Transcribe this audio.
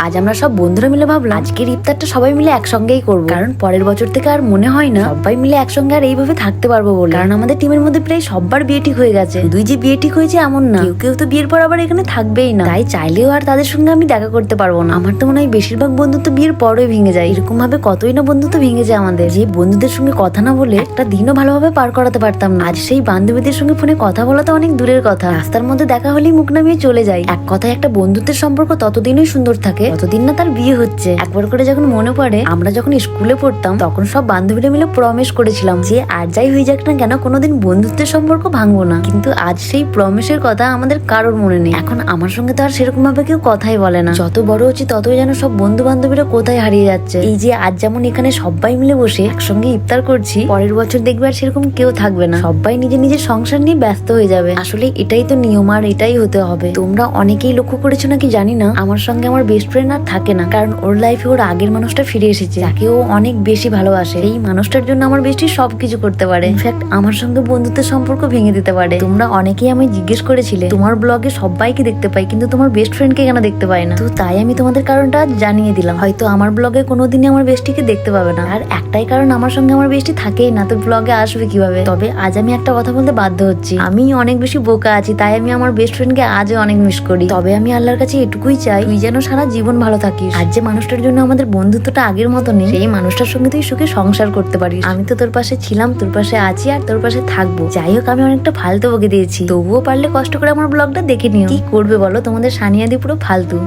আজ আমরা সব বন্ধুরা মিলে ভাবলাম আজকের ইফতারটা সবাই মিলে একসঙ্গেই করবো, কারণ পরের বছর থেকে আর মনে হয় না সবাই মিলে একসঙ্গে আর এইভাবে থাকতে পারবো বলে। কারণ আমাদের টিমের মধ্যে প্রায় সবার বিয়ে ঠিক হয়ে গেছে। শুধুই যে বিয়ে ঠিক হয়েছে এমন না, কেউ কেউ তো বিয়ের পর আবার এখানে থাকবেই না, তাই চাইলেও আর তাদের সঙ্গে আমি দেখা করতে পারবো না। আমার তো মনে হয় বেশিরভাগ বন্ধুত্ব বিয়ের পরই ভেঙে যায়। এরকম ভাবে কতই না বন্ধুত্ব ভেঙে যায় আমাদের, যে বন্ধুদের সঙ্গে কথা না বলে একটা দিনও ভালোভাবে পার করাতে পারতাম না। আজ সেই বান্ধবীদের সঙ্গে ফোনে কথা বলা তো অনেক দূরের কথা, রাস্তার মধ্যে দেখা হলেই মুখ নামিয়ে চলে যায়। এক কথায় একটা বন্ধুত্বের সম্পর্ক ততদিনই সুন্দর থাকে যতদিন না তার বিয়ে হচ্ছে। একবার করে যখন মনে পড়ে আমরা যখন স্কুলে পড়তাম তখন সব বান্ধবীরা মিলে প্রমিস করেছিলাম যে আর যাই হয়ে যাক না কেন কোনোদিন বন্ধুত্বের সম্পর্ক ভাঙবো না। কিন্তু আজ সেই প্রমিসের কথা আমাদের কারোর মনে নেই। এখন আমার সঙ্গে তো আর সেরকম ভাবে কেউ কথাই বলে না। যত বড় হচ্ছে ততই যেন সব বন্ধু বান্ধবীরা কোথায় হারিয়ে যাচ্ছে। এই যে আজ যেমন এখানে সবাই মিলে বসে একসঙ্গে ইফতার করছি, পরের বছর দেখবে আর সেরকম কেউ থাকবে না। সবাই নিজের নিজের সংসার নিয়ে ব্যস্ত হয়ে যাবে। আসলে এটাই তো নিয়ম আর এটাই হতে হবে। তোমরা অনেকেই লক্ষ্য করেছো নাকি জানি না, আমার সঙ্গে আমার বেস্ট ফ্রেন্ড আর থাকে না, কারণ ওর লাইফে ওর আগের মানুষটা ফিরে এসেছে যাকে ও অনেক বেশি ভালোবাসে। এই মানুষটার জন্য আমার বেস্টি সবকিছু করতে পারে, ইনফ্যাক্ট আমার সঙ্গে বন্ধুত্বের সম্পর্ক ভেঙে দিতে পারে। তোমরা অনেকেই আমি জিজ্ঞেস করেছিলে তোমার ব্লগে সবাইকে দেখতে পাই কিন্তু তোমার বেস্ট ফ্রেন্ডকে কেন দেখতে পাই না, তো তাই আমি তোমাদের কারণটা জানিয়ে দিলাম। হয়তো আমার ব্লগে কোনোদিনই আমার বেস্টিকে দেখতে পাবে না, আর একটাই কারণ আমার সঙ্গে আমার বেস্টি থাকেই না, তো ব্লগে আসবে কিভাবে। তবে আজ আমি একটা কথা বলতে বাধ্য হচ্ছি, আমি অনেক বেশি বোকা আছি, তাই আমি আমার বেস্ট ফ্রেন্ডকে আজও অনেক মিস করি। তবে আমি আল্লাহর কাছে এটুকুই চাই তুই যেন সারা জীবন ভালো থাকিস। আর যে মানুষটার জন্য আমাদের বন্ধুত্বটা আগের মতো নেই, সেই মানুষটার সঙ্গে তুই সুখে সংসার করতে পারিস। আমি তো তোর পাশে ছিলাম, তোর পাশে আছি আর তোর পাশে থাকবো। যাই হোক, আমি অনেকটা ফালতু বকে দিয়েছি, তবুও পারলে কষ্ট করে আমার ব্লগটা দেখে নিও। কি করবে বলো, তোমাদের সানিয়াদি পুরো ফালতু।